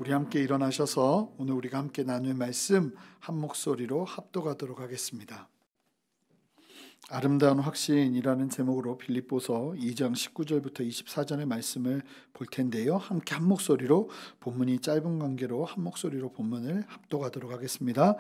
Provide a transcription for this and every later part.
우리 함께 일어나셔서 오늘 우리가 함께 나눌 말씀 한 목소리로 합독하도록 하겠습니다. 아름다운 확신이라는 제목으로 빌립보서 2장 19절부터 24절의 말씀을 볼 텐데요. 함께 한 목소리로, 본문이 짧은 관계로 한 목소리로 본문을 합독하도록 하겠습니다.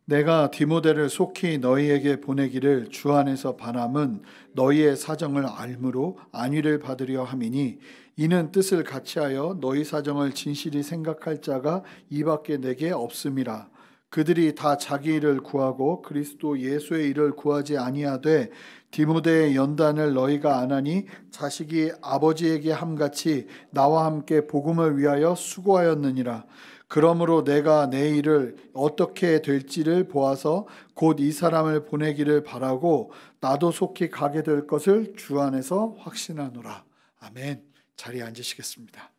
내가 디모데를 속히 너희에게 보내기를 주 안에서 바람은 너희의 사정을 알므로 안위를 받으려 함이니 이는 뜻을 같이하여 너희 사정을 진실히 생각할 자가 이밖에 내게 없음이라. 그들이 다 자기 일을 구하고 그리스도 예수의 일을 구하지 아니하되 디모데의 연단을 너희가 안하니 자식이 아버지에게 함같이 나와 함께 복음을 위하여 수고하였느니라. 그러므로 내가 내 일을 어떻게 될지를 보아서 곧 이 사람을 보내기를 바라고 나도 속히 가게 될 것을 주 안에서 확신하노라. 아멘. 자리에 앉으시겠습니다.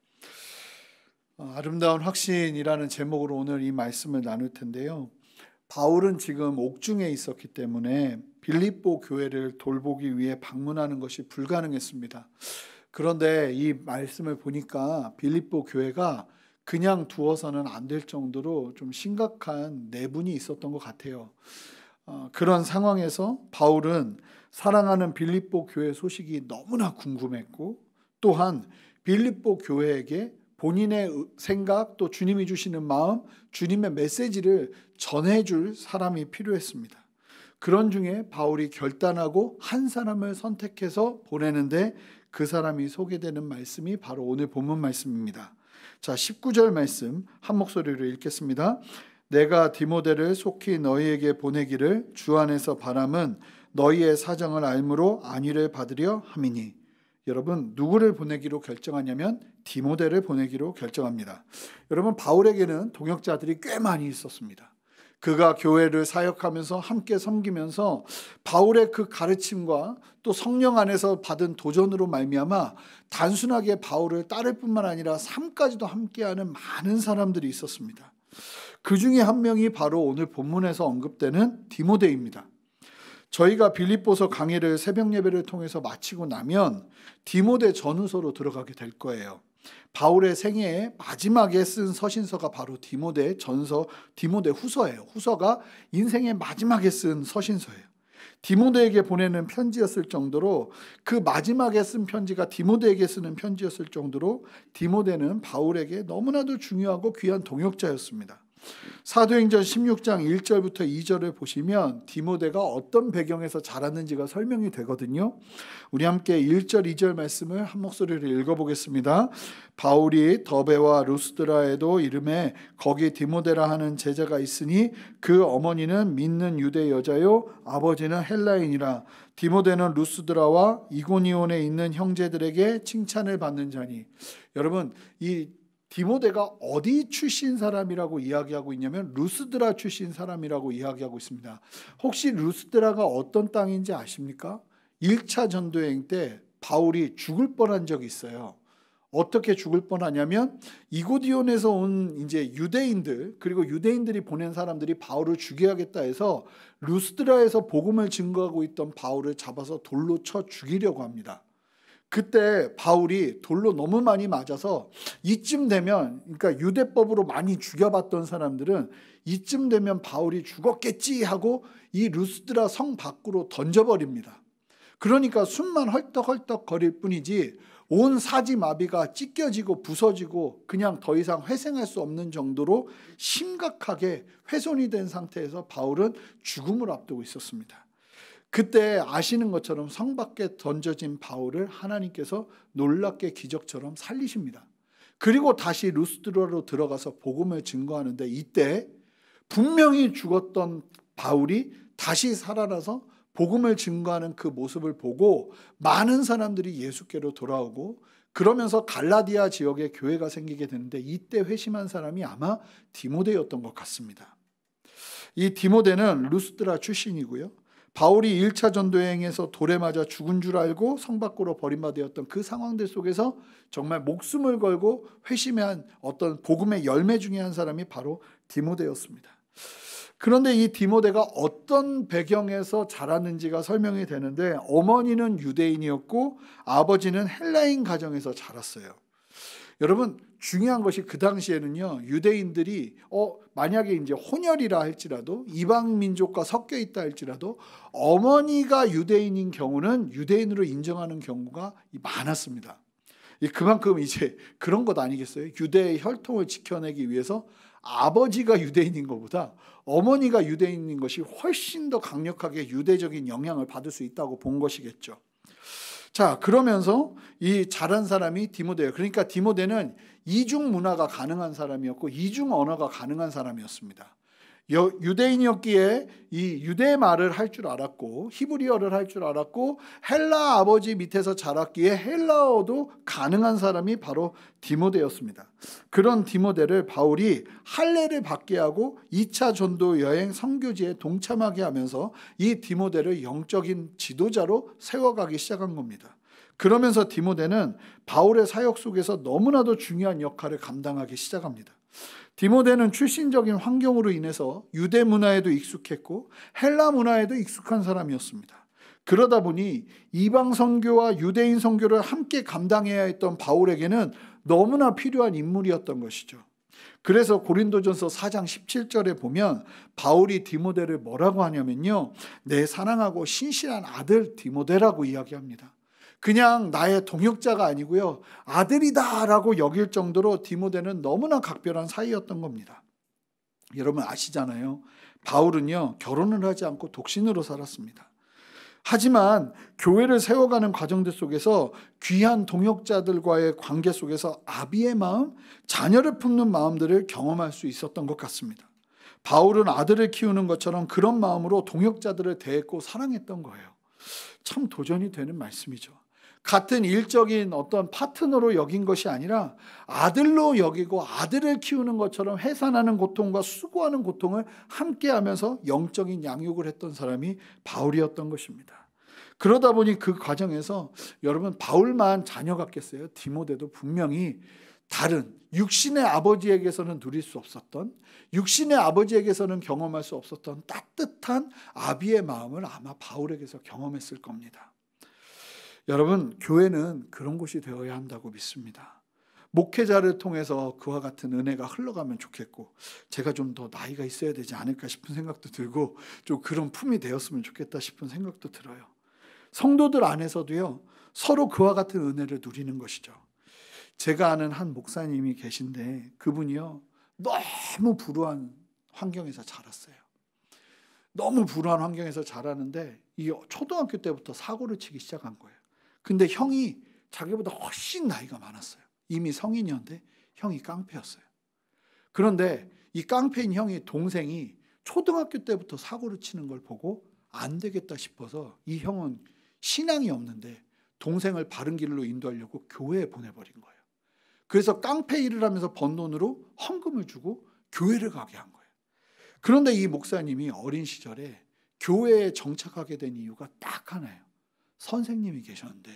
아름다운 확신이라는 제목으로 오늘 이 말씀을 나눌 텐데요. 바울은 지금 옥중에 있었기 때문에 빌립보 교회를 돌보기 위해 방문하는 것이 불가능했습니다. 그런데 이 말씀을 보니까 빌립보 교회가 그냥 두어서는 안 될 정도로 좀 심각한 내분이 있었던 것 같아요. 그런 상황에서 바울은 사랑하는 빌립보 교회 소식이 너무나 궁금했고, 또한 빌립보 교회에게 본인의 생각, 또 주님이 주시는 마음, 주님의 메시지를 전해줄 사람이 필요했습니다. 그런 중에 바울이 결단하고 한 사람을 선택해서 보내는데 그 사람이 소개되는 말씀이 바로 오늘 본문 말씀입니다. 자, 19절 말씀 한 목소리로 읽겠습니다. 내가 디모데를 속히 너희에게 보내기를 주 안에서 바람은 너희의 사정을 알므로 안위를 받으려 함이니. 여러분, 누구를 보내기로 결정하냐면 디모데를 보내기로 결정합니다. 여러분, 바울에게는 동역자들이 꽤 많이 있었습니다. 그가 교회를 사역하면서 함께 섬기면서 바울의 그 가르침과 또 성령 안에서 받은 도전으로 말미암아 단순하게 바울을 따를 뿐만 아니라 삶까지도 함께하는 많은 사람들이 있었습니다. 그 중에 한 명이 바로 오늘 본문에서 언급되는 디모데입니다. 저희가 빌립보서 강의를 새벽 예배를 통해서 마치고 나면 디모데 전후서로 들어가게 될 거예요. 바울의 생애에 마지막에 쓴 서신서가 바로 디모데 전서, 디모데 후서예요. 후서가 인생의 마지막에 쓴 서신서예요. 디모데에게 보내는 편지였을 정도로, 그 마지막에 쓴 편지가 디모데에게 쓰는 편지였을 정도로 디모데는 바울에게 너무나도 중요하고 귀한 동역자였습니다. 사도행전 16장 1절부터 2절을 보시면 디모데가 어떤 배경에서 자랐는지가 설명이 되거든요. 우리 함께 1절 2절 말씀을 한 목소리로 읽어보겠습니다. 바울이 더베와 루스드라에도 이름에 거기 디모데라 하는 제자가 있으니 그 어머니는 믿는 유대 여자요 아버지는 헬라인이라. 디모데는 루스드라와 이고니온에 있는 형제들에게 칭찬을 받는 자니. 여러분, 이 디모데가 어디 출신 사람이라고 이야기하고 있냐면 루스드라 출신 사람이라고 이야기하고 있습니다. 혹시 루스드라가 어떤 땅인지 아십니까? 1차 전도여행 때 바울이 죽을 뻔한 적이 있어요. 어떻게 죽을 뻔하냐면 이고디온에서 온 이제 유대인들, 그리고 유대인들이 보낸 사람들이 바울을 죽여야겠다 해서 루스드라에서 복음을 증거하고 있던 바울을 잡아서 돌로 쳐 죽이려고 합니다. 그때 바울이 돌로 너무 많이 맞아서 이쯤 되면, 그러니까 유대법으로 많이 죽여봤던 사람들은 이쯤 되면 바울이 죽었겠지 하고 이 루스드라 성 밖으로 던져버립니다. 그러니까 숨만 헐떡헐떡 거릴 뿐이지 온 사지마비가 찢겨지고 부서지고 그냥 더 이상 회생할 수 없는 정도로 심각하게 훼손이 된 상태에서 바울은 죽음을 앞두고 있었습니다. 그때 아시는 것처럼 성 밖에 던져진 바울을 하나님께서 놀랍게 기적처럼 살리십니다. 그리고 다시 루스드라로 들어가서 복음을 증거하는데, 이때 분명히 죽었던 바울이 다시 살아나서 복음을 증거하는 그 모습을 보고 많은 사람들이 예수께로 돌아오고, 그러면서 갈라디아 지역에 교회가 생기게 되는데, 이때 회심한 사람이 아마 디모데였던 것 같습니다. 이 디모데는 루스드라 출신이고요. 바울이 1차 전도여행에서 돌에 맞아 죽은 줄 알고 성 밖으로 버림받았던 그 상황들 속에서 정말 목숨을 걸고 회심한 어떤 복음의 열매 중에 한 사람이 바로 디모데였습니다. 그런데 이 디모데가 어떤 배경에서 자랐는지가 설명이 되는데, 어머니는 유대인이었고 아버지는 헬라인 가정에서 자랐어요. 여러분, 중요한 것이 그 당시에는요, 유대인들이 만약에 이제 혼혈이라 할지라도, 이방 민족과 섞여 있다 할지라도 어머니가 유대인인 경우는 유대인으로 인정하는 경우가 많았습니다. 그만큼 이제 그런 것 아니겠어요? 유대의 혈통을 지켜내기 위해서 아버지가 유대인인 것보다 어머니가 유대인인 것이 훨씬 더 강력하게 유대적인 영향을 받을 수 있다고 본 것이겠죠. 자, 그러면서 이 자란 사람이 디모데예요. 그러니까 디모데는 이중 문화가 가능한 사람이었고 이중 언어가 가능한 사람이었습니다. 유대인이었기에 이 유대 말을 할 줄 알았고 히브리어를 할 줄 알았고 헬라 아버지 밑에서 자랐기에 헬라어도 가능한 사람이 바로 디모데였습니다. 그런 디모데를 바울이 할례를 받게 하고 2차 전도 여행 선교지에 동참하게 하면서 이 디모데를 영적인 지도자로 세워가기 시작한 겁니다. 그러면서 디모데는 바울의 사역 속에서 너무나도 중요한 역할을 감당하기 시작합니다. 디모데는 출신적인 환경으로 인해서 유대 문화에도 익숙했고 헬라 문화에도 익숙한 사람이었습니다. 그러다 보니 이방 선교와 유대인 선교를 함께 감당해야 했던 바울에게는 너무나 필요한 인물이었던 것이죠. 그래서 고린도전서 4장 17절에 보면 바울이 디모데를 뭐라고 하냐면요, 내 사랑하고 신실한 아들 디모데라고 이야기합니다. 그냥 나의 동역자가 아니고요, 아들이다라고 여길 정도로 디모데는 너무나 각별한 사이였던 겁니다. 여러분 아시잖아요. 바울은요, 결혼을 하지 않고 독신으로 살았습니다. 하지만 교회를 세워가는 과정들 속에서 귀한 동역자들과의 관계 속에서 아비의 마음, 자녀를 품는 마음들을 경험할 수 있었던 것 같습니다. 바울은 아들을 키우는 것처럼 그런 마음으로 동역자들을 대했고 사랑했던 거예요. 참 도전이 되는 말씀이죠. 같은 일적인 어떤 파트너로 여긴 것이 아니라 아들로 여기고 아들을 키우는 것처럼 해산하는 고통과 수고하는 고통을 함께하면서 영적인 양육을 했던 사람이 바울이었던 것입니다. 그러다 보니 그 과정에서 여러분 바울만 자녀 같겠어요? 디모데도 분명히 다른 육신의 아버지에게서는 누릴 수 없었던, 육신의 아버지에게서는 경험할 수 없었던 따뜻한 아비의 마음을 아마 바울에게서 경험했을 겁니다. 여러분, 교회는 그런 곳이 되어야 한다고 믿습니다. 목회자를 통해서 그와 같은 은혜가 흘러가면 좋겠고, 제가 좀 더 나이가 있어야 되지 않을까 싶은 생각도 들고, 좀 그런 품이 되었으면 좋겠다 싶은 생각도 들어요. 성도들 안에서도요, 서로 그와 같은 은혜를 누리는 것이죠. 제가 아는 한 목사님이 계신데 그분이요, 너무 불우한 환경에서 자랐어요. 너무 불우한 환경에서 자라는데 이 초등학교 때부터 사고를 치기 시작한 거예요. 근데 형이 자기보다 훨씬 나이가 많았어요. 이미 성인이었는데 형이 깡패였어요. 그런데 이 깡패인 형이 동생이 초등학교 때부터 사고를 치는 걸 보고 안 되겠다 싶어서 이 형은 신앙이 없는데 동생을 바른 길로 인도하려고 교회에 보내버린 거예요. 그래서 깡패 일을 하면서 번 돈으로 헌금을 주고 교회를 가게 한 거예요. 그런데 이 목사님이 어린 시절에 교회에 정착하게 된 이유가 딱 하나예요. 선생님이 계셨는데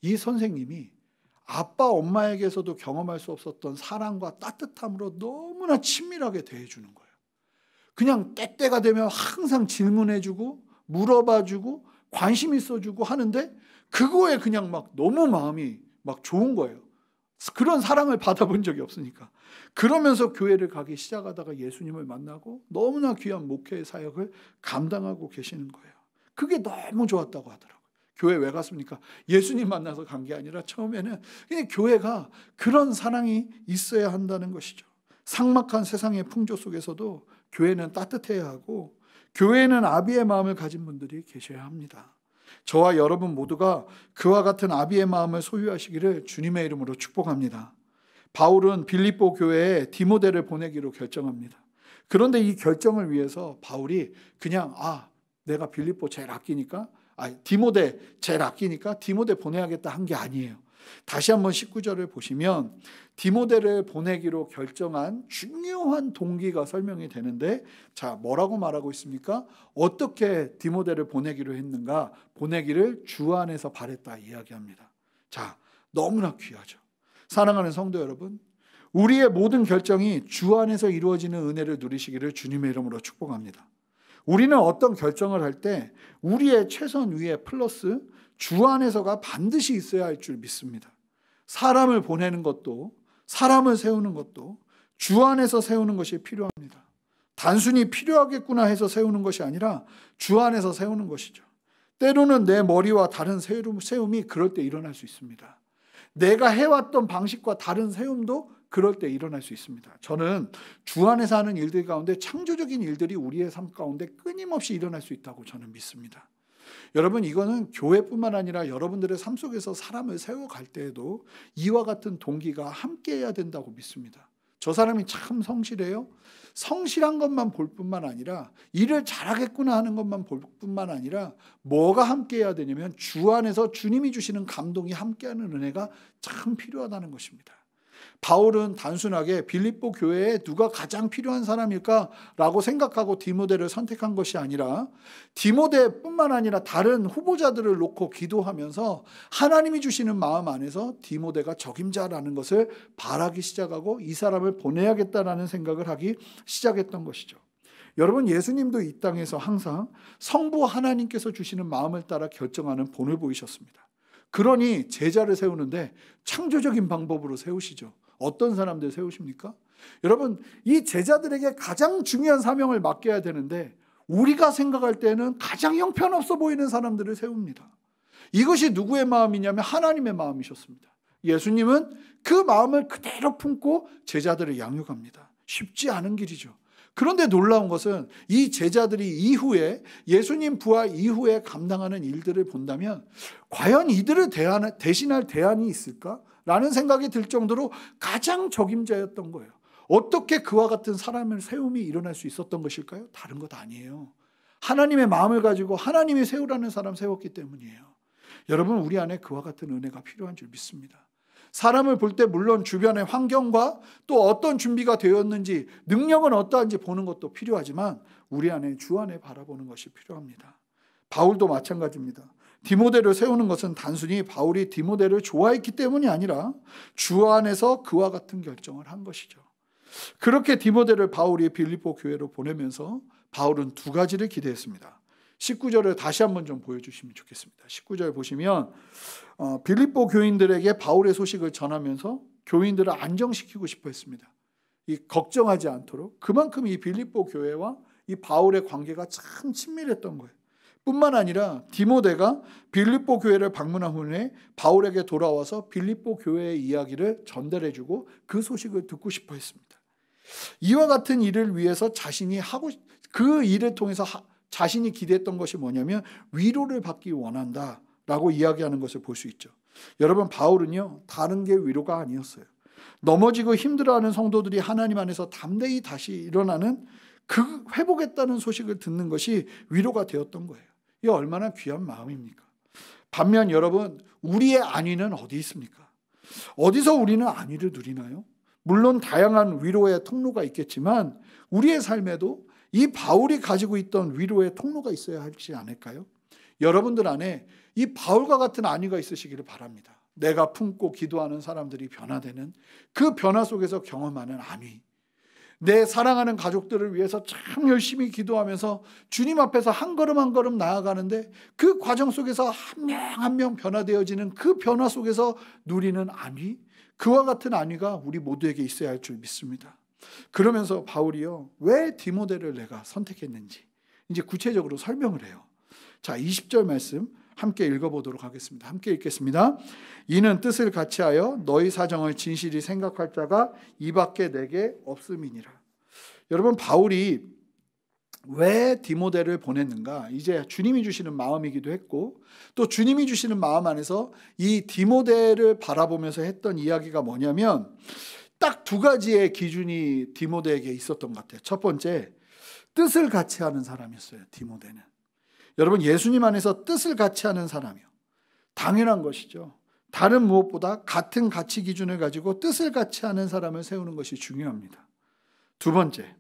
이 선생님이 아빠 엄마에게서도 경험할 수 없었던 사랑과 따뜻함으로 너무나 친밀하게 대해주는 거예요. 그냥 때때가 되면 항상 질문해주고 물어봐주고 관심 있어주고 하는데 그거에 그냥 막 너무 마음이 막 좋은 거예요. 그런 사랑을 받아본 적이 없으니까. 그러면서 교회를 가기 시작하다가 예수님을 만나고 너무나 귀한 목회 사역을 감당하고 계시는 거예요. 그게 너무 좋았다고 하더라고요. 교회 왜 갔습니까? 예수님 만나서 간 게 아니라 처음에는 그냥 교회가 그런 사랑이 있어야 한다는 것이죠. 삭막한 세상의 풍조 속에서도 교회는 따뜻해야 하고 교회는 아비의 마음을 가진 분들이 계셔야 합니다. 저와 여러분 모두가 그와 같은 아비의 마음을 소유하시기를 주님의 이름으로 축복합니다. 바울은 빌립보 교회에 디모데를 보내기로 결정합니다. 그런데 이 결정을 위해서 바울이 그냥 내가 빌립보 제일 아끼니까 디모데 제일 아끼니까 디모데 보내야겠다 한 게 아니에요. 다시 한번 19절을 보시면 디모데를 보내기로 결정한 중요한 동기가 설명이 되는데, 자, 뭐라고 말하고 있습니까? 어떻게 디모데를 보내기로 했는가? 보내기를 주 안에서 바랬다 이야기합니다. 자, 너무나 귀하죠. 사랑하는 성도 여러분, 우리의 모든 결정이 주 안에서 이루어지는 은혜를 누리시기를 주님의 이름으로 축복합니다. 우리는 어떤 결정을 할 때 우리의 최선 위에 플러스 주 안에서가 반드시 있어야 할 줄 믿습니다. 사람을 보내는 것도 사람을 세우는 것도 주 안에서 세우는 것이 필요합니다. 단순히 필요하겠구나 해서 세우는 것이 아니라 주 안에서 세우는 것이죠. 때로는 내 머리와 다른 세움이 그럴 때 일어날 수 있습니다. 내가 해왔던 방식과 다른 세움도 그럴 때 일어날 수 있습니다. 저는 주 안에서 하는 일들 가운데 창조적인 일들이 우리의 삶 가운데 끊임없이 일어날 수 있다고 저는 믿습니다. 여러분, 이거는 교회뿐만 아니라 여러분들의 삶 속에서 사람을 세워갈 때에도 이와 같은 동기가 함께해야 된다고 믿습니다. 저 사람이 참 성실해요. 성실한 것만 볼 뿐만 아니라 일을 잘하겠구나 하는 것만 볼 뿐만 아니라 뭐가 함께해야 되냐면 주 안에서 주님이 주시는 감동이 함께하는 은혜가 참 필요하다는 것입니다. 바울은 단순하게 빌립보 교회에 누가 가장 필요한 사람일까라고 생각하고 디모데를 선택한 것이 아니라 디모데뿐만 아니라 다른 후보자들을 놓고 기도하면서 하나님이 주시는 마음 안에서 디모데가 적임자라는 것을 바라기 시작하고 이 사람을 보내야겠다라는 생각을 하기 시작했던 것이죠. 여러분, 예수님도 이 땅에서 항상 성부 하나님께서 주시는 마음을 따라 결정하는 본을 보이셨습니다. 그러니 제자를 세우는데 창조적인 방법으로 세우시죠. 어떤 사람들 세우십니까? 여러분, 이 제자들에게 가장 중요한 사명을 맡겨야 되는데 우리가 생각할 때는 가장 형편없어 보이는 사람들을 세웁니다. 이것이 누구의 마음이냐면 하나님의 마음이셨습니다. 예수님은 그 마음을 그대로 품고 제자들을 양육합니다. 쉽지 않은 길이죠. 그런데 놀라운 것은 이 제자들이 이후에 예수님 부활 이후에 감당하는 일들을 본다면 과연 이들을 대신할 대안이 있을까? 라는 생각이 들 정도로 가장 적임자였던 거예요. 어떻게 그와 같은 사람의 세움이 일어날 수 있었던 것일까요? 다른 것 아니에요. 하나님의 마음을 가지고 하나님이 세우라는 사람 세웠기 때문이에요. 여러분, 우리 안에 그와 같은 은혜가 필요한 줄 믿습니다. 사람을 볼 때 물론 주변의 환경과 또 어떤 준비가 되었는지 능력은 어떠한지 보는 것도 필요하지만 우리 안에 주 안에 바라보는 것이 필요합니다. 바울도 마찬가지입니다. 디모데를 세우는 것은 단순히 바울이 디모데를 좋아했기 때문이 아니라 주 안에서 그와 같은 결정을 한 것이죠. 그렇게 디모데를 바울이 빌립보 교회로 보내면서 바울은 두 가지를 기대했습니다. 19절을 다시 한번 좀 보여주시면 좋겠습니다. 19절 보시면 빌립보 교인들에게 바울의 소식을 전하면서 교인들을 안정시키고 싶어 했습니다. 이 걱정하지 않도록. 그만큼 이 빌립보 교회와 이 바울의 관계가 참 친밀했던 거예요. 뿐만 아니라 디모데가 빌립보 교회를 방문한 후에 바울에게 돌아와서 빌립보 교회의 이야기를 전달해주고 그 소식을 듣고 싶어 했습니다. 이와 같은 일을 위해서 자신이 하고 그 일을 통해서 자신이 기대했던 것이 뭐냐면 위로를 받기 원한다라고 이야기하는 것을 볼 수 있죠. 여러분, 바울은요 다른 게 위로가 아니었어요. 넘어지고 힘들어하는 성도들이 하나님 안에서 담대히 다시 일어나는 그 회복했다는 소식을 듣는 것이 위로가 되었던 거예요. 이게 얼마나 귀한 마음입니까? 반면 여러분, 우리의 안위는 어디 있습니까? 어디서 우리는 안위를 누리나요? 물론 다양한 위로의 통로가 있겠지만 우리의 삶에도 이 바울이 가지고 있던 위로의 통로가 있어야 하지 않을까요? 여러분들 안에 이 바울과 같은 안위가 있으시기를 바랍니다. 내가 품고 기도하는 사람들이 변화되는 그 변화 속에서 경험하는 안위. 내 사랑하는 가족들을 위해서 참 열심히 기도하면서 주님 앞에서 한 걸음 한 걸음 나아가는데 그 과정 속에서 한 명 한 명 변화되어지는 그 변화 속에서 누리는 안위, 그와 같은 안위가 우리 모두에게 있어야 할 줄 믿습니다. 그러면서 바울이요, 왜 디모데를 내가 선택했는지 이제 구체적으로 설명을 해요. 자, 20절 말씀 함께 읽어보도록 하겠습니다. 함께 읽겠습니다. 이는 뜻을 같이하여 너희 사정을 진실이 생각할 자가 이밖에 내게 없음이니라. 여러분, 바울이 왜 디모데를 보냈는가? 이제 주님이 주시는 마음이기도 했고 또 주님이 주시는 마음 안에서 이 디모데를 바라보면서 했던 이야기가 뭐냐면 딱 두 가지의 기준이 디모데에게 있었던 것 같아요. 첫 번째, 뜻을 같이 하는 사람이었어요. 디모데는. 여러분, 예수님 안에서 뜻을 같이 하는 사람이요. 당연한 것이죠. 다른 무엇보다 같은 가치 기준을 가지고 뜻을 같이 하는 사람을 세우는 것이 중요합니다. 두 번째,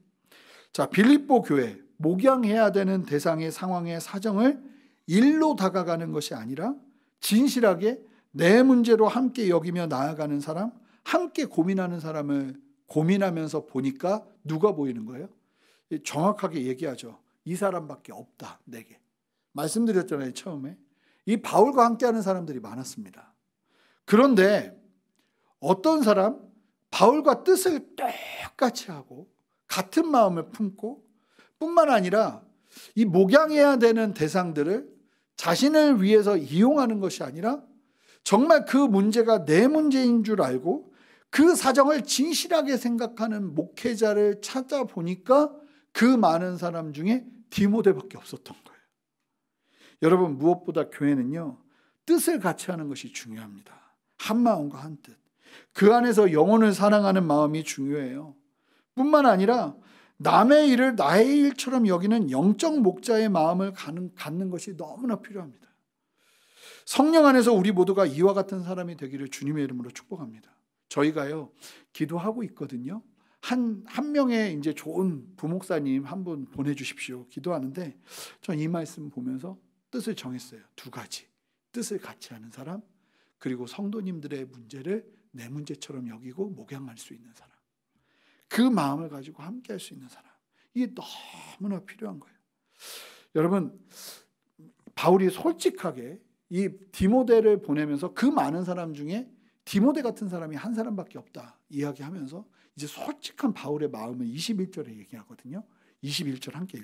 자, 빌립보 교회, 목양해야 되는 대상의 상황의 사정을 일로 다가가는 것이 아니라 진실하게 내 문제로 함께 여기며 나아가는 사람, 함께 고민하는 사람을 고민하면서 보니까 누가 보이는 거예요? 정확하게 얘기하죠. 이 사람밖에 없다, 내게. 말씀드렸잖아요, 처음에. 이 바울과 함께하는 사람들이 많았습니다. 그런데 어떤 사람? 바울과 뜻을 똑같이 하고 같은 마음을 품고 뿐만 아니라 이 목양해야 되는 대상들을 자신을 위해서 이용하는 것이 아니라 정말 그 문제가 내 문제인 줄 알고 그 사정을 진실하게 생각하는 목회자를 찾아보니까 그 많은 사람 중에 디모데밖에 없었던 거예요. 여러분, 무엇보다 교회는요, 뜻을 같이 하는 것이 중요합니다. 한 마음과 한 뜻. 그 안에서 영혼을 사랑하는 마음이 중요해요. 뿐만 아니라 남의 일을 나의 일처럼 여기는 영적 목자의 마음을 갖는 것이 너무나 필요합니다. 성령 안에서 우리 모두가 이와 같은 사람이 되기를 주님의 이름으로 축복합니다. 저희가요, 기도하고 있거든요. 한 명의 이제 좋은 부목사님 한 분 보내주십시오. 기도하는데 전 이 말씀 보면서 뜻을 정했어요. 두 가지. 뜻을 같이 하는 사람, 그리고 성도님들의 문제를 내 문제처럼 여기고 목양할 수 있는 사람. 그 마음을 가지고 함께 할 수 있는 사람. 이게 너무나 필요한 거예요. 여러분, 바울이 솔직하게 이 디모데를 보내면서 그 많은 사람 중에 디모데 같은 사람이 한 사람밖에 없다 이야기하면서 이제 솔직한 바울의 마음을 21절에 얘기하거든요. 21절 함께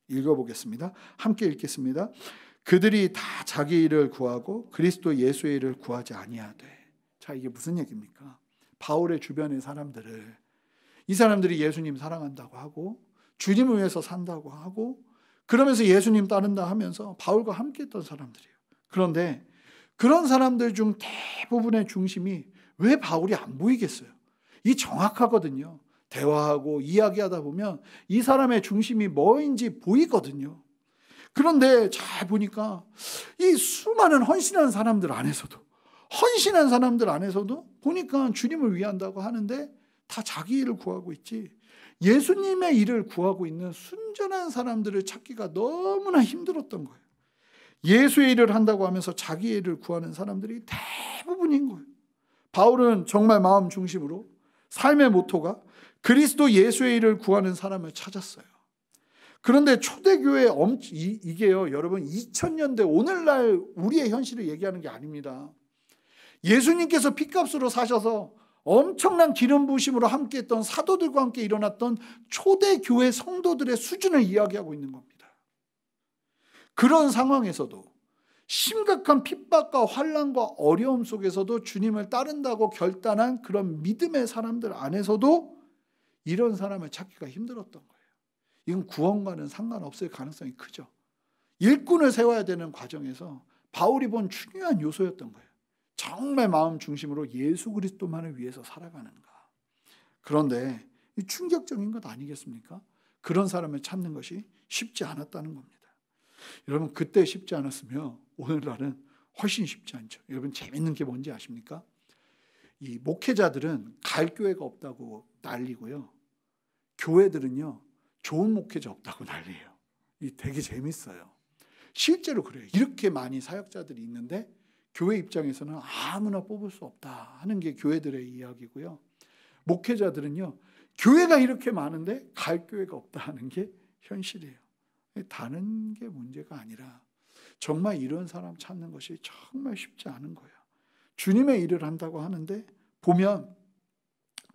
읽어보겠습니다. 함께 읽겠습니다. 그들이 다 자기 일을 구하고 그리스도 예수의 일을 구하지 아니하되. 자, 이게 무슨 얘기입니까? 바울의 주변의 사람들을, 이 사람들이 예수님 사랑한다고 하고 주님을 위해서 산다고 하고 그러면서 예수님 따른다 하면서 바울과 함께 했던 사람들이에요. 그런데 그런 사람들 중 대부분의 중심이 왜 바울이 안 보이겠어요? 이 정확하거든요. 대화하고 이야기하다 보면 이 사람의 중심이 뭐인지 보이거든요. 그런데 잘 보니까 이 수많은 헌신한 사람들 안에서도 보니까 주님을 위한다고 하는데 다 자기 일을 구하고 있지, 예수님의 일을 구하고 있는 순전한 사람들을 찾기가 너무나 힘들었던 거예요. 예수의 일을 한다고 하면서 자기의 일을 구하는 사람들이 대부분인 거예요. 바울은 정말 마음 중심으로 삶의 모토가 그리스도 예수의 일을 구하는 사람을 찾았어요. 그런데 초대교회 이게요, 여러분 2000년대 오늘날 우리의 현실을 얘기하는 게 아닙니다. 예수님께서 핏값으로 사셔서 엄청난 기름 부으심으로 함께했던 사도들과 함께 일어났던 초대교회 성도들의 수준을 이야기하고 있는 겁니다. 그런 상황에서도 심각한 핍박과 환난과 어려움 속에서도 주님을 따른다고 결단한 그런 믿음의 사람들 안에서도 이런 사람을 찾기가 힘들었던 거예요. 이건 구원과는 상관없을 가능성이 크죠. 일꾼을 세워야 되는 과정에서 바울이 본 중요한 요소였던 거예요. 정말 마음 중심으로 예수 그리스도만을 위해서 살아가는가. 그런데 충격적인 것 아니겠습니까? 그런 사람을 찾는 것이 쉽지 않았다는 겁니다. 여러분, 그때 쉽지 않았으면 오늘날은 훨씬 쉽지 않죠. 여러분, 재밌는 게 뭔지 아십니까? 이 목회자들은 갈 교회가 없다고 난리고요, 교회들은요 좋은 목회자 없다고 난리예요. 이 되게 재밌어요. 실제로 그래요. 이렇게 많이 사역자들이 있는데 교회 입장에서는 아무나 뽑을 수 없다 하는 게 교회들의 이야기고요, 목회자들은요 교회가 이렇게 많은데 갈 교회가 없다 하는 게 현실이에요. 다른 게 문제가 아니라 정말 이런 사람 찾는 것이 정말 쉽지 않은 거예요. 주님의 일을 한다고 하는데 보면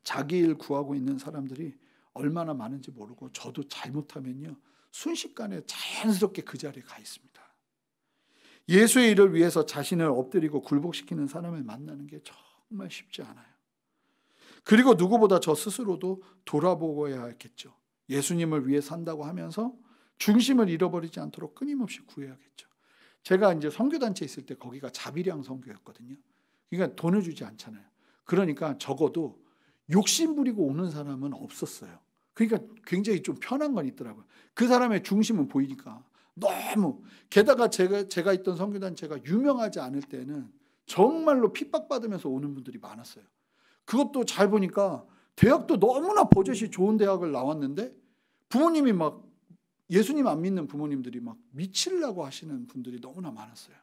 자기 일 구하고 있는 사람들이 얼마나 많은지 모르고, 저도 잘못하면요 순식간에 자연스럽게 그 자리에 가 있습니다. 예수의 일을 위해서 자신을 엎드리고 굴복시키는 사람을 만나는 게 정말 쉽지 않아요. 그리고 누구보다 저 스스로도 돌아보고야 하겠죠. 예수님을 위해 산다고 하면서 중심을 잃어버리지 않도록 끊임없이 구해야겠죠. 제가 이제 선교단체에 있을 때 거기가 자비량 선교였거든요. 그러니까 돈을 주지 않잖아요. 그러니까 적어도 욕심 부리고 오는 사람은 없었어요. 그러니까 굉장히 좀 편한 건 있더라고요. 그 사람의 중심은 보이니까. 너무, 게다가 제가 있던 선교단체가 유명하지 않을 때는 정말로 핍박받으면서 오는 분들이 많았어요. 그것도 잘 보니까 대학도 너무나 버젓이 좋은 대학을 나왔는데 부모님이 막 예수님 안 믿는 부모님들이 막 미치려고 하시는 분들이 너무나 많았어요.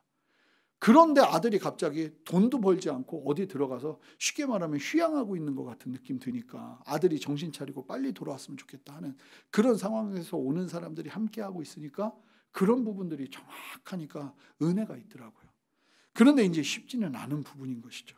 그런데 아들이 갑자기 돈도 벌지 않고 어디 들어가서 쉽게 말하면 휴양하고 있는 것 같은 느낌 드니까 아들이 정신 차리고 빨리 돌아왔으면 좋겠다 하는 그런 상황에서 오는 사람들이 함께하고 있으니까 그런 부분들이 정확하니까 은혜가 있더라고요. 그런데 이제 쉽지는 않은 부분인 것이죠.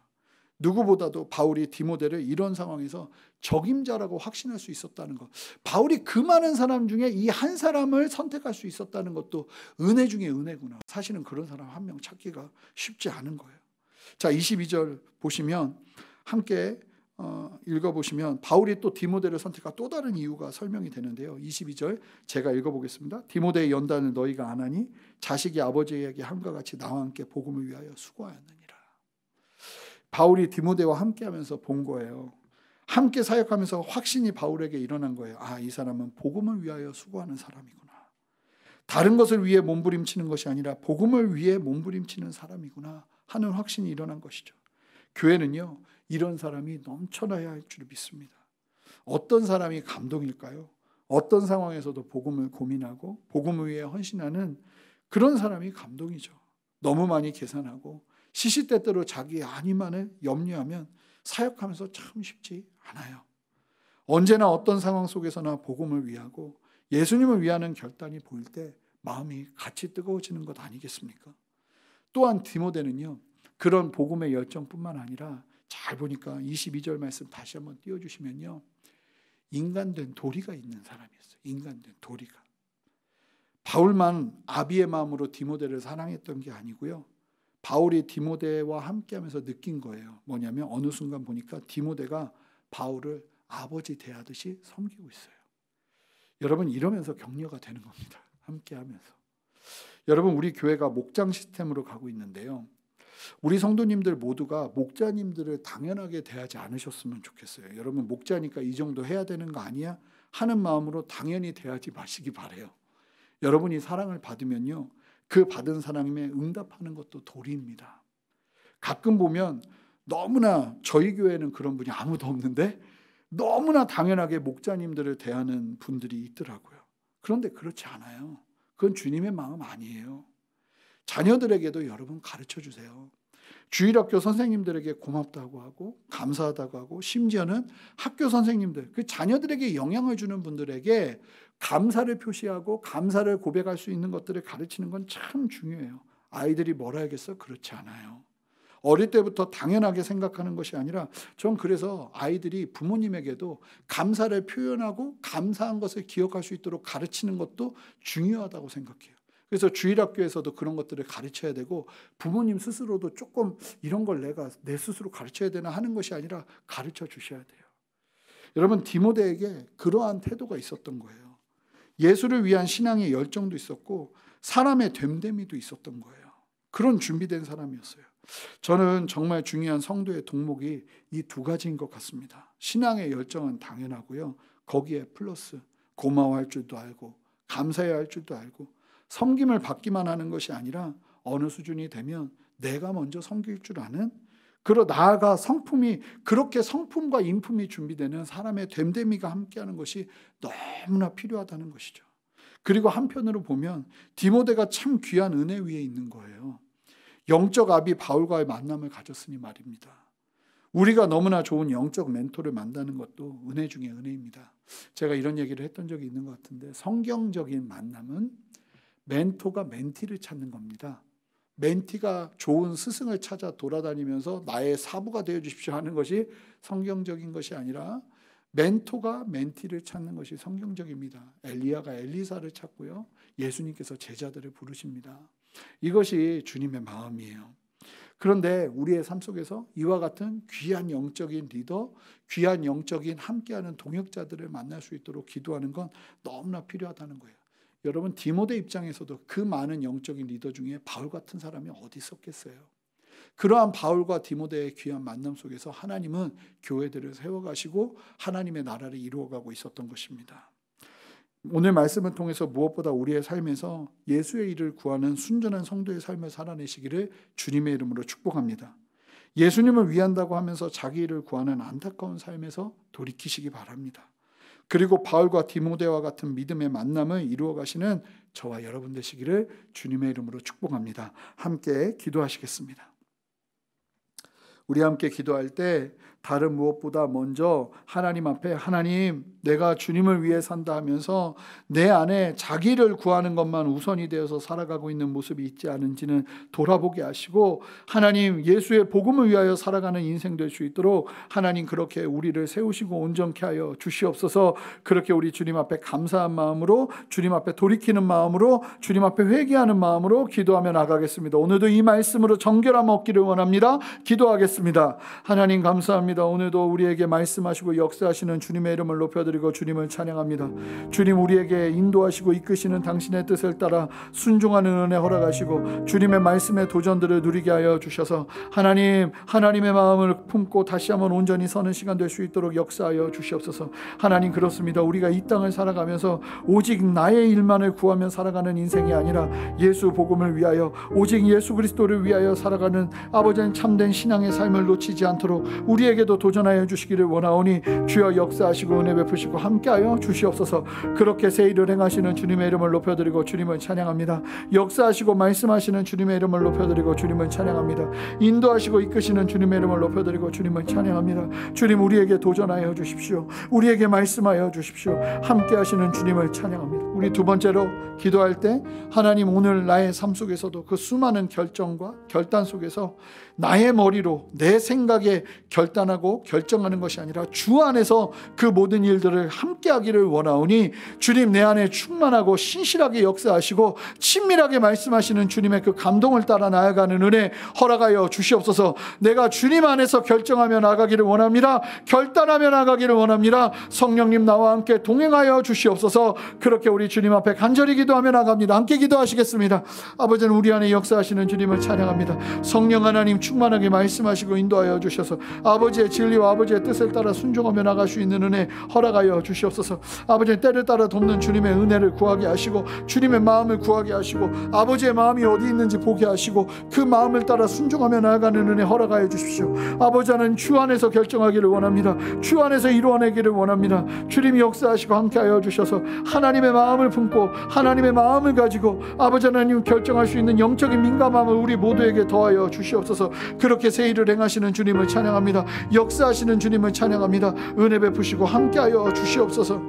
누구보다도 바울이 디모데를 이런 상황에서 적임자라고 확신할 수 있었다는 것, 바울이 그 많은 사람 중에 이 한 사람을 선택할 수 있었다는 것도 은혜 중에 은혜구나. 사실은 그런 사람 한 명 찾기가 쉽지 않은 거예요. 자, 22절 보시면 함께 읽어보시면 바울이 또 디모데를 선택한 또 다른 이유가 설명이 되는데요. 22절 제가 읽어보겠습니다. 디모데의 연단을 너희가 안 하니 자식이 아버지에게 함과 같이 나와 함께 복음을 위하여 수고하였느니라. 바울이 디모데와 함께하면서 본 거예요. 함께 사역하면서 확신이 바울에게 일어난 거예요. 아, 이 사람은 복음을 위하여 수고하는 사람이구나. 다른 것을 위해 몸부림치는 것이 아니라 복음을 위해 몸부림치는 사람이구나 하는 확신이 일어난 것이죠. 교회는요, 이런 사람이 넘쳐나야 할 줄 믿습니다. 어떤 사람이 감동일까요? 어떤 상황에서도 복음을 고민하고 복음을 위해 헌신하는 그런 사람이 감동이죠. 너무 많이 계산하고 시시때때로 자기 안위만을 염려하면 사역하면서 참 쉽지 않아요. 언제나 어떤 상황 속에서나 복음을 위하고 예수님을 위하는 결단이 보일 때 마음이 같이 뜨거워지는 것 아니겠습니까? 또한 디모데는요, 그런 복음의 열정뿐만 아니라 잘 보니까 22절 말씀 다시 한번 띄워주시면요, 인간된 도리가 있는 사람이었어요. 인간된 도리가. 바울만 아비의 마음으로 디모데를 사랑했던 게 아니고요, 바울이 디모데와 함께하면서 느낀 거예요. 뭐냐면 어느 순간 보니까 디모데가 바울을 아버지 대하듯이 섬기고 있어요. 여러분, 이러면서 격려가 되는 겁니다. 함께하면서. 여러분, 우리 교회가 목장 시스템으로 가고 있는데요, 우리 성도님들 모두가 목자님들을 당연하게 대하지 않으셨으면 좋겠어요. 여러분, 목자니까 이 정도 해야 되는 거 아니야? 하는 마음으로 당연히 대하지 마시기 바라요. 여러분이 사랑을 받으면요, 그 받은 사랑에 응답하는 것도 도리입니다. 가끔 보면 너무나, 저희 교회는 그런 분이 아무도 없는데 너무나 당연하게 목자님들을 대하는 분들이 있더라고요. 그런데 그렇지 않아요. 그건 주님의 마음 아니에요. 자녀들에게도 여러분 가르쳐 주세요. 주일학교 선생님들에게 고맙다고 하고 감사하다고 하고, 심지어는 학교 선생님들, 그 자녀들에게 영향을 주는 분들에게 감사를 표시하고 감사를 고백할 수 있는 것들을 가르치는 건 참 중요해요. 아이들이 뭐라 하겠어? 그렇지 않아요. 어릴 때부터 당연하게 생각하는 것이 아니라, 전 그래서 아이들이 부모님에게도 감사를 표현하고 감사한 것을 기억할 수 있도록 가르치는 것도 중요하다고 생각해요. 그래서 주일학교에서도 그런 것들을 가르쳐야 되고, 부모님 스스로도 조금 이런 걸 내가 내 스스로 가르쳐야 되나 하는 것이 아니라 가르쳐 주셔야 돼요. 여러분, 디모데에게 그러한 태도가 있었던 거예요. 예수를 위한 신앙의 열정도 있었고 사람의 됨됨이도 있었던 거예요. 그런 준비된 사람이었어요. 저는 정말 중요한 성도의 동목이 이 두 가지인 것 같습니다. 신앙의 열정은 당연하고요, 거기에 플러스 고마워할 줄도 알고 감사해야 할 줄도 알고, 섬김을 받기만 하는 것이 아니라 어느 수준이 되면 내가 먼저 섬길 줄 아는, 그러 나아가 성품이, 그렇게 성품과 인품이 준비되는 사람의 됨됨이가 함께하는 것이 너무나 필요하다는 것이죠. 그리고 한편으로 보면 디모데가 참 귀한 은혜 위에 있는 거예요. 영적 아비 바울과의 만남을 가졌으니 말입니다. 우리가 너무나 좋은 영적 멘토를 만나는 것도 은혜 중에 은혜입니다. 제가 이런 얘기를 했던 적이 있는 것 같은데, 성경적인 만남은 멘토가 멘티를 찾는 겁니다. 멘티가 좋은 스승을 찾아 돌아다니면서 나의 사부가 되어 주십시오 하는 것이 성경적인 것이 아니라, 멘토가 멘티를 찾는 것이 성경적입니다. 엘리야가 엘리사를 찾고요, 예수님께서 제자들을 부르십니다. 이것이 주님의 마음이에요. 그런데 우리의 삶 속에서 이와 같은 귀한 영적인 리더, 귀한 영적인 함께하는 동역자들을 만날 수 있도록 기도하는 건 너무나 필요하다는 거예요. 여러분, 디모데 입장에서도 그 많은 영적인 리더 중에 바울 같은 사람이 어디 있었겠어요? 그러한 바울과 디모데의 귀한 만남 속에서 하나님은 교회들을 세워가시고 하나님의 나라를 이루어가고 있었던 것입니다. 오늘 말씀을 통해서 무엇보다 우리의 삶에서 예수의 일을 구하는 순전한 성도의 삶을 살아내시기를 주님의 이름으로 축복합니다. 예수님을 위한다고 하면서 자기 일을 구하는 안타까운 삶에서 돌이키시기 바랍니다. 그리고 바울과 디모데와 같은 믿음의 만남을 이루어 가시는 저와 여러분 되시기를 주님의 이름으로 축복합니다. 함께 기도하시겠습니다. 우리 함께 기도할 때 다른 무엇보다 먼저 하나님 앞에 하나님 내가 주님을 위해 산다 하면서 내 안에 자기를 구하는 것만 우선이 되어서 살아가고 있는 모습이 있지 않은지는 돌아보게 하시고 하나님 예수의 복음을 위하여 살아가는 인생 될 수 있도록 하나님 그렇게 우리를 세우시고 온전케 하여 주시옵소서. 그렇게 우리 주님 앞에 감사한 마음으로 주님 앞에 돌이키는 마음으로 주님 앞에 회개하는 마음으로 기도하며 나가겠습니다. 오늘도 이 말씀으로 정결함 얻기를 원합니다. 기도하겠습니다. 하나님 감사합니다. 오늘도 우리에게 말씀하시고 역사하시는 주님의 이름을 높여드리고 주님을 찬양합니다. 주님 우리에게 인도하시고 이끄시는 당신의 뜻을 따라 순종하는 은혜 허락하시고 주님의 말씀의 도전들을 누리게 하여 주셔서 하나님의 마음을 품고 다시 한번 온전히 서는 시간 될 수 있도록 역사하여 주시옵소서. 하나님 그렇습니다. 우리가 이 땅을 살아가면서 오직 나의 일만을 구하며 살아가는 인생이 아니라 예수 복음을 위하여 오직 예수 그리스도를 위하여 살아가는 아버지는 참된 신앙의 삶을 놓치지 않도록 우리에게도 도전하여 주시기를 원하오니 주여 역사하시고 은혜 베푸시고 함께하여 주시옵소서. 그렇게 새 일을 행하시는 주님의 이름을 높여드리고 주님을 찬양합니다. 역사하시고 말씀하시는 주님의 이름을 높여드리고 주님을 찬양합니다. 인도하시고 이끄시는 주님의 이름을 높여드리고 주님을 찬양합니다. 주님 우리에게 도전하여 주십시오. 우리에게 말씀하여 주십시오. 함께하시는 주님을 찬양합니다. 우리 두 번째로 기도할 때 하나님 오늘 나의 삶 속에서도 그 수많은 결정과 결단 속에서 나의 머리로 내 생각에 결단하고 결정하는 것이 아니라 주 안에서 그 모든 일들을 함께하기를 원하오니 주님 내 안에 충만하고 신실하게 역사하시고 친밀하게 말씀하시는 주님의 그 감동을 따라 나아가는 은혜 허락하여 주시옵소서. 내가 주님 안에서 결정하며 나가기를 원합니다. 결단하며 나가기를 원합니다. 성령님 나와 함께 동행하여 주시옵소서. 그렇게 우리 주님 앞에 간절히 기도하며 나갑니다. 함께 기도하시겠습니다. 아버지는 우리 안에 역사하시는 주님을 찬양합니다. 성령 하나님 충만하게 말씀하시고 인도하여 주셔서 아버지의 진리와 아버지의 뜻을 따라 순종하며 나갈 수 있는 은혜 허락하여 주시옵소서. 아버지의 때를 따라 돕는 주님의 은혜를 구하게 하시고 주님의 마음을 구하게 하시고 아버지의 마음이 어디 있는지 보게 하시고 그 마음을 따라 순종하며 나아가는 은혜 허락하여 주십시오. 아버지는 주 안에서 결정하기를 원합니다. 주 안에서 이루어내기를 원합니다. 주님이 역사하시고 함께하여 주셔서 하나님의 마음을 품고 하나님의 마음을 가지고 아버지 하나님 결정할 수 있는 영적인 민감함을 우리 모두에게 더하여 주시옵소서. 그렇게 새 일을 행하시는 주님을 찬양합니다. 역사하시는 주님을 찬양합니다. 은혜 베푸시고 함께하여 주시옵소서.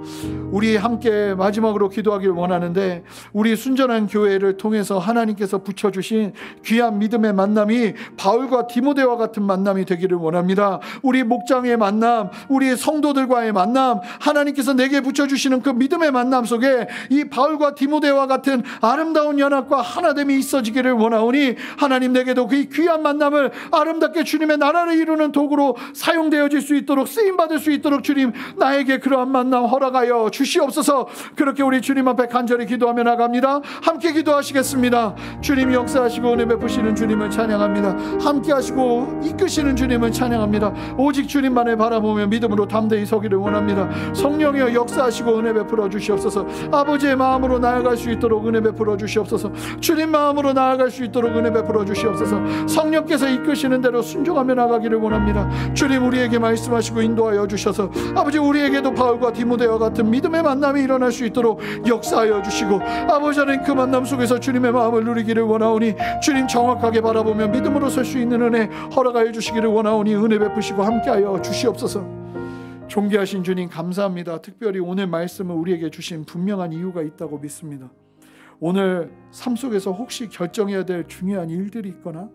우리 함께 마지막으로 기도하길 원하는데 우리 순전한 교회를 통해서 하나님께서 붙여주신 귀한 믿음의 만남이 바울과 디모데와 같은 만남이 되기를 원합니다. 우리 목장의 만남, 우리 성도들과의 만남, 하나님께서 내게 붙여주시는 그 믿음의 만남 속에 이 바울과 디모데와 같은 아름다운 연합과 하나됨이 있어지기를 원하오니 하나님 내게도 그 귀한 만남을 아름답게 주님의 나라를 이루는 도구로 사용되어질 수 있도록 쓰임받을 수 있도록 주님 나에게 그러한 만남 허락하여 주시옵소서. 그렇게 우리 주님 앞에 간절히 기도하며 나갑니다. 함께 기도하시겠습니다. 주님 역사하시고 은혜 베푸시는 주님을 찬양합니다. 함께 하시고 이끄시는 주님을 찬양합니다. 오직 주님만을 바라보며 믿음으로 담대히 서기를 원합니다. 성령이여 역사하시고 은혜 베풀어 주시옵소서. 아버지의 마음으로 나아갈 수 있도록 은혜 베풀어 주시옵소서. 주님 마음으로 나아갈 수 있도록 은혜 베풀어 주시옵소서. 성령께서 이끄시는 대로 순종하며 나가기를 원합니다. 주님 우리에게 말씀하시고 인도하여 주셔서 아버지 우리에게도 바울과 디모데와 같은 믿음의 만남이 일어날 수 있도록 역사하여 주시고 아버지 하나님 그 만남 속에서 주님의 마음을 누리기를 원하오니 주님 정확하게 바라보며 믿음으로 설 수 있는 은혜 허락하여 주시기를 원하오니 은혜 베푸시고 함께하여 주시옵소서. 존귀하신 주님 감사합니다. 특별히 오늘 말씀을 우리에게 주신 분명한 이유가 있다고 믿습니다. 오늘 삶 속에서 혹시 결정해야 될 중요한 일들이 있거나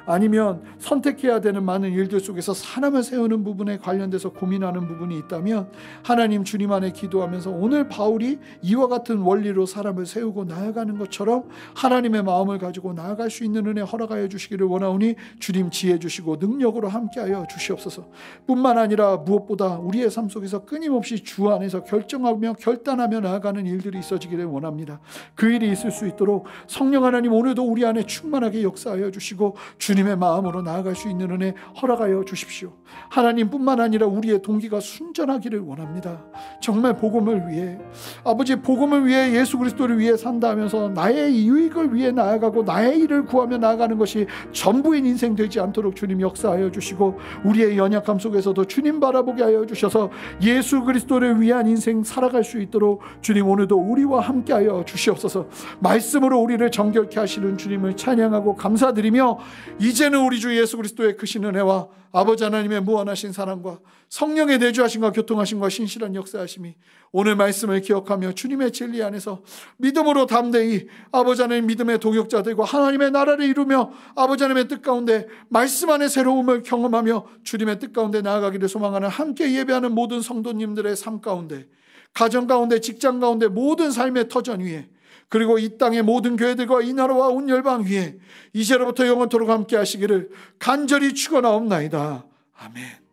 아니면 선택해야 되는 많은 일들 속에서 사람을 세우는 부분에 관련돼서 고민하는 부분이 있다면 하나님 주님 안에 기도하면서 오늘 바울이 이와 같은 원리로 사람을 세우고 나아가는 것처럼 하나님의 마음을 가지고 나아갈 수 있는 은혜 허락하여 주시기를 원하오니 주님 지혜 주시고 능력으로 함께하여 주시옵소서. 뿐만 아니라 무엇보다 우리의 삶 속에서 끊임없이 주 안에서 결정하며 결단하며 나아가는 일들이 있어지기를 원합니다. 그 일이 있을 수 있도록 성령 하나님 오늘도 우리 안에 충만하게 역사하여 주시고 주님의 마음으로 나아갈 수 있는 은혜 허락하여 주십시오. 하나님뿐만 아니라 우리의 동기가 순전하기를 원합니다. 정말 복음을 위해 아버지 복음을 위해 예수 그리스도를 위해 산다 하면서 나의 유익을 위해 나아가고 나의 일을 구하며 나아가는 것이 전부인 인생 되지 않도록 주님 역사하여 주시고 우리의 연약함 속에서도 주님 바라보게 하여 주셔서 예수 그리스도를 위한 인생 살아갈 수 있도록 주님 오늘도 우리와 함께하여 주시옵소서. 말씀으로 우리를 정결케 하시는 주님을 찬양하고 감사드리며 이제는 우리 주 예수 그리스도의 크신 은혜와 아버지 하나님의 무한하신 사랑과 성령의 내주하심과 교통하심과 신실한 역사하심이 오늘 말씀을 기억하며 주님의 진리 안에서 믿음으로 담대히 아버지 하나님 믿음의 동역자들과 하나님의 나라를 이루며 아버지 하나님의 뜻 가운데 말씀 안에 새로움을 경험하며 주님의 뜻 가운데 나아가기를 소망하는 함께 예배하는 모든 성도님들의 삶 가운데, 가정 가운데, 직장 가운데, 모든 삶의 터전 위에, 그리고 이 땅의 모든 교회들과 이 나라와 온 열방 위에 이제로부터 영원토록 함께 하시기를 간절히 축원하옵나이다. 아멘.